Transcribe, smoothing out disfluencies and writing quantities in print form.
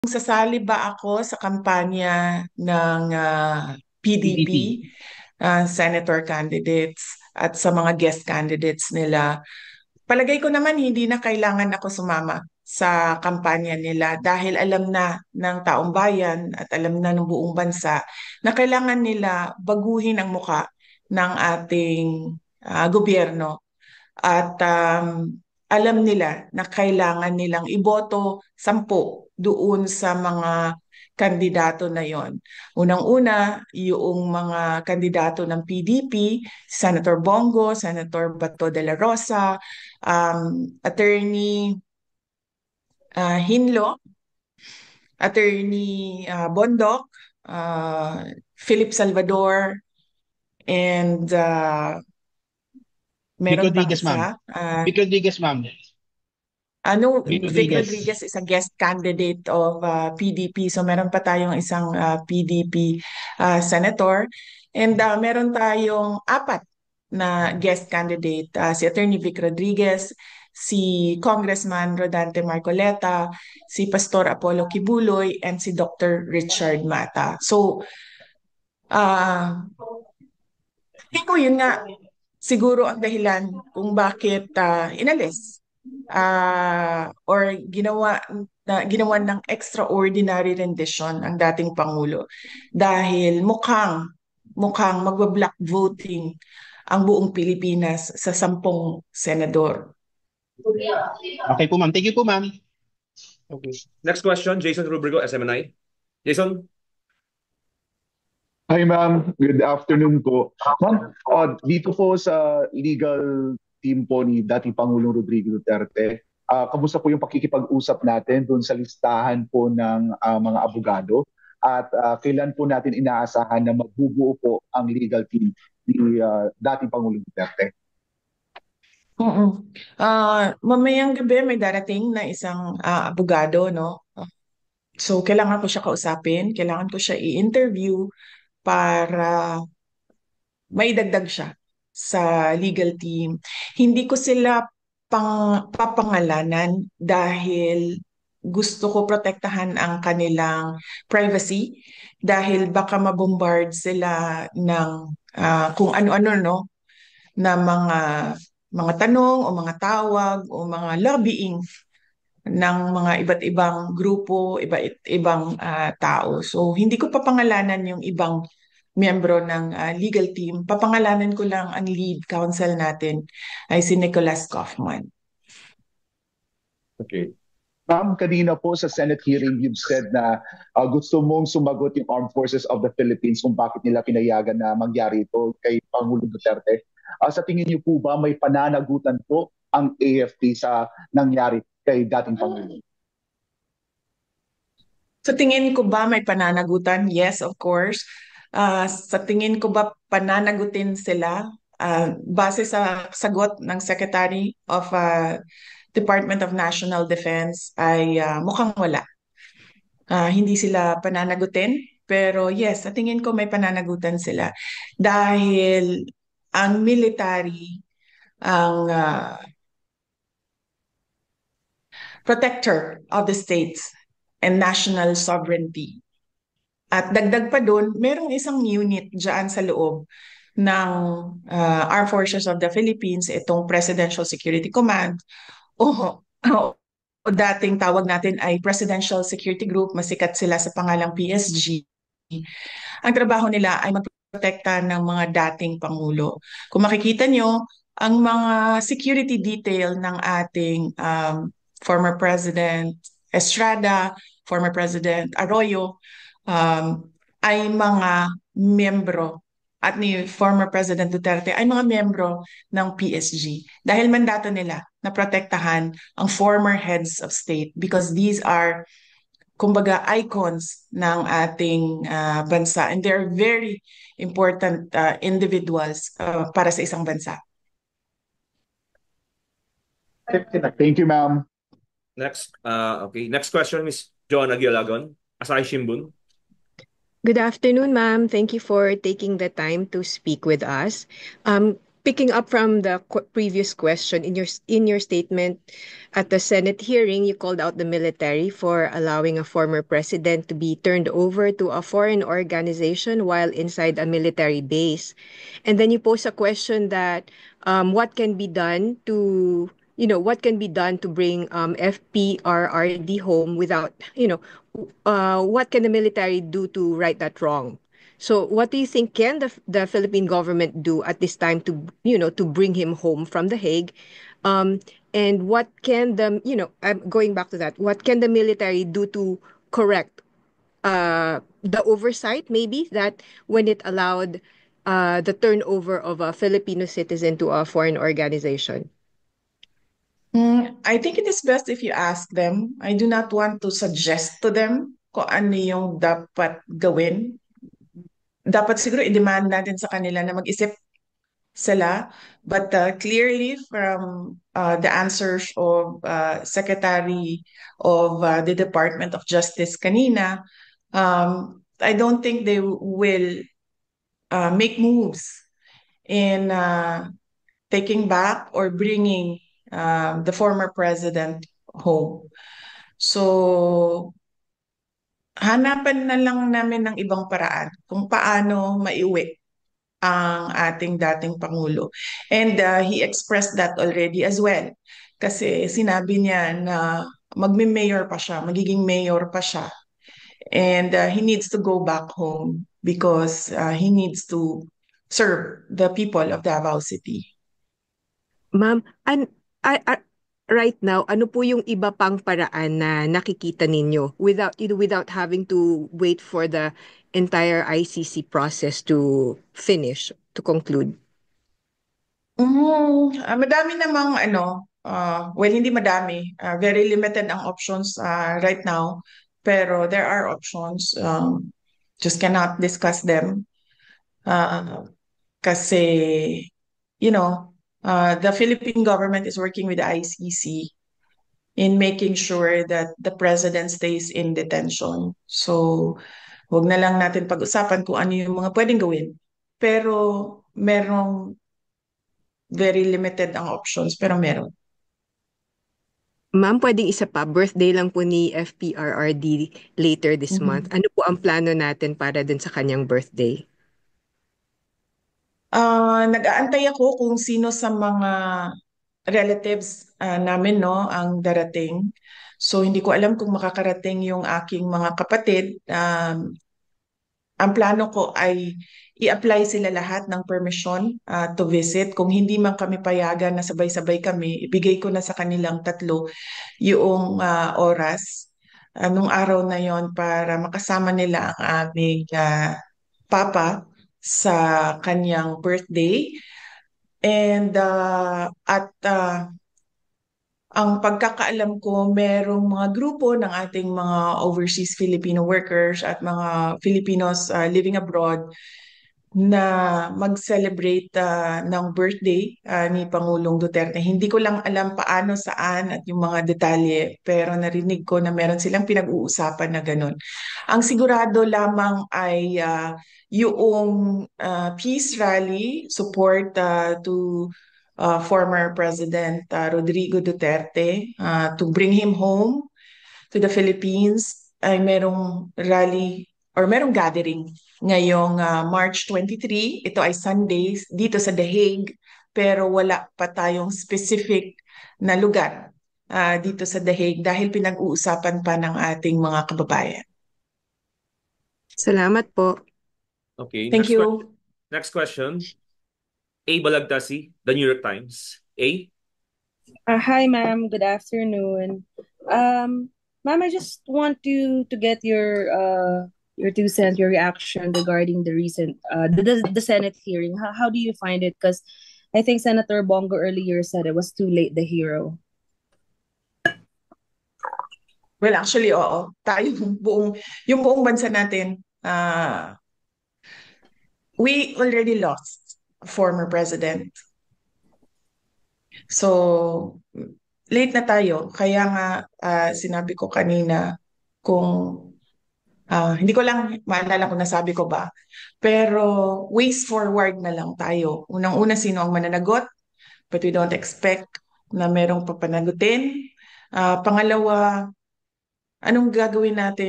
Sasali ba ako sa kampanya ng PDP, PDP. senator candidates at sa mga guest candidates nila? Palagay ko naman hindi na kailangan ako sumama sa kampanya nila dahil alam na ng taong bayan at alam na ng buong bansa na kailangan nila baguhin ang muka ng ating gobyerno at alam nila na kailangan nilang iboto 10 doon sa mga kandidato na yon. Unang-una, yung mga kandidato ng PDP, Senator Bongo, Senator Bato de la Rosa, Attorney Hinlo, Attorney Bondok, Philip Salvador, and Vic meron pang Rodriguez, ma'am. isa. Vic Rodriguez, ma'am. Vic Vic Rodriguez. Rodriguez is a guest candidate of PDP. So meron pa tayong isang PDP senator. And meron tayong apat na guest candidate. Si Attorney Vic Rodriguez, si Congressman Rodante Marcoleta, si Pastor Apollo Kibuloy, and si Dr. Richard Mata. So, uh, tingin ko yun nga siguro ang dahilan kung bakit inalis or ginawa ng extraordinary rendition ang dating Pangulo dahil mukhang magba-block voting ang buong Pilipinas sa 10 senador. Okay po, ma'am. Thank you po, ma'am. Okay. Next question, Jason Rubrigo, SMNI. Jason? Hi ma'am, good afternoon po. Ma'am, dito po sa legal team po ni dating Pangulong Rodrigo Duterte, kamusta po yung pakikipag-usap natin doon sa listahan po ng mga abogado at kailan po natin inaasahan na magbubuo po ang legal team ni dating Pangulong Duterte? Oo. Mamayang gabi may darating na isang abogado, no? So, kailangan ko siya kausapin, kailangan ko siya i-interview para maidagdag siya sa legal team. Hindi ko sila papangalanan dahil gusto ko protektahan ang kanilang privacy dahil baka mabombard sila ng kung ano-ano no na mga tanong o mga tawag o mga lobbying ng mga iba't ibang grupo, iba't ibang tao. So hindi ko papangalanan yung ibang miyembro ng legal team. Papangalanan ko lang ang lead counsel natin ay si Nicholas Kaufman. Okay. Ma'am, kanina po sa Senate hearing, you've said na gusto mong sumagot yung Armed Forces of the Philippines kung bakit nila pinayagan na mangyari ito kay Pangulong Duterte. Sa tingin niyo po ba may pananagutan po ang AFP sa nangyari kay dating Pangulo? Sa tingin ko ba may pananagutan? Yes, of course. Sa tingin ko ba pananagutin sila? Base sa sagot ng Secretary of Department of National Defense ay mukhang wala. Hindi sila pananagutin, pero yes, sa tingin ko may pananagutan sila. Dahil ang military, ang protector of the states and national sovereignty. At dagdag pa doon, merong isang unit dyan sa loob ng Armed Forces of the Philippines, itong Presidential Security Command, o dating tawag natin ay Presidential Security Group, masikat sila sa pangalang PSG. Ang trabaho nila ay magprotekta ng mga dating Pangulo. Kung makikita nyo, ang mga security detail ng ating former President Estrada, former President Arroyo, ay mga miyembro at ni former President Duterte ay mga miyembro ng PSG dahil mandato nila na protektahan ang former heads of state because these are kumbaga icons ng ating bansa and they're very important individuals para sa isang bansa. Thank you, ma'am. Next, okay. Next question, Ms. Joanna Gialagon, Asahi Shimbun. Good afternoon, ma'am. Thank you for taking the time to speak with us. picking up from the previous question, in your statement at the Senate hearing, you called out the military for allowing a former president to be turned over to a foreign organization while inside a military base. And then you pose a question that what can be done to what can be done to bring FPRRD home without, what can the military do to right that wrong? So what do you think can the Philippine government do at this time to, to bring him home from The Hague? And what can I'm going back to that, what can the military do to correct the oversight maybe that when it allowed the turnover of a Filipino citizen to a foreign organization? I think it is best if you ask them. I do not want to suggest to them kung ano yung dapat gawin. Dapat siguro i-demand natin sa kanila na mag-isip sila. But clearly from the answers of Secretary of the Department of Justice kanina, I don't think they will make moves in taking back or bringing the former president home. So, hanapan na lang namin ng ibang paraan kung paano maiuwi ang ating dating Pangulo. And he expressed that already as well. Kasi sinabi niya na magme-mayor pa siya, magiging mayor pa siya. And he needs to go back home because he needs to serve the people of Davao City. Ma'am, right now, ano po yung iba pang paraan na nakikita ninyo without having to wait for the entire ICC process to finish, to conclude? Madami namang well, hindi madami. Very limited ang options right now. Pero there are options. Just cannot discuss them. Kasi, the Philippine government is working with the ICC in making sure that the president stays in detention. So, wag na lang natin pag-usapan kung ano yung mga pwedeng gawin. Pero, merong very limited ang options, pero meron. Ma'am, pwedeng isa pa, birthday lang po ni FPRRD later this month. Ano po ang plano natin para din sa kanyang birthday? Nag-aantay ako kung sino sa mga relatives namin ang darating. So hindi ko alam kung makakarating yung aking mga kapatid. Ang plano ko ay i-apply sila lahat ng permission to visit. Kung hindi man kami payagan na sabay-sabay kami, ibigay ko na sa kanilang tatlo yung oras nung araw na yon para makasama nila ang aming papa sa kanyang birthday. And ang pagkakaalam ko, merong mga grupo ng ating mga overseas Filipino workers at mga Filipinos living abroad na mag-celebrate ng birthday ni Pangulong Duterte. Hindi ko lang alam paano, saan at yung mga detalye, pero narinig ko na meron silang pinag-uusapan na ganun. Ang sigurado lamang ay yung peace rally, support to former President Rodrigo Duterte to bring him home to the Philippines ay merong rally or merong gathering ngayong March 23. Ito ay Sundays dito sa The Hague pero wala pa tayong specific na lugar dito sa The Hague dahil pinag-uusapan pa ng ating mga kababayan. Salamat po. Okay, Thank you. Next question. A. Balagtasi, The New York Times. A. Hi, ma'am. Good afternoon. Ma'am, I just want to get your 2 cents, your reaction regarding the recent the Senate hearing. How do you find it? Because I think Senator Bongo earlier said it was too late, the hero. Well, actually, oo. Yung buong bansa natin, we already lost a former president. So, late na tayo. Kaya nga, sinabi ko kanina, kung Hindi ko lang maalala kung nasabi ko ba. Pero ways forward na lang tayo. Unang-una, sino ang mananagot? But we don't expect na merong papanagutin. Pangalawa, anong gagawin natin